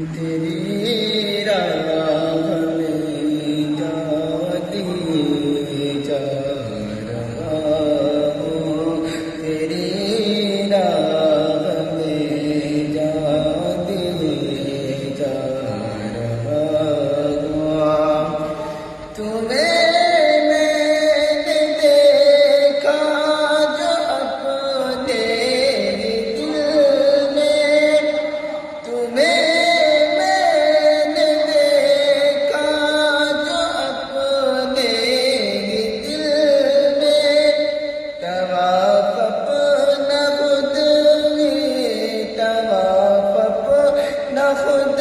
تیری راہ میں جاتی جا رہا ہوں، تیری راہ میں جاتی جا رہا ہوں۔ تمہیں میں نے دیکھا جو اپنے دل میں، تمہیں خود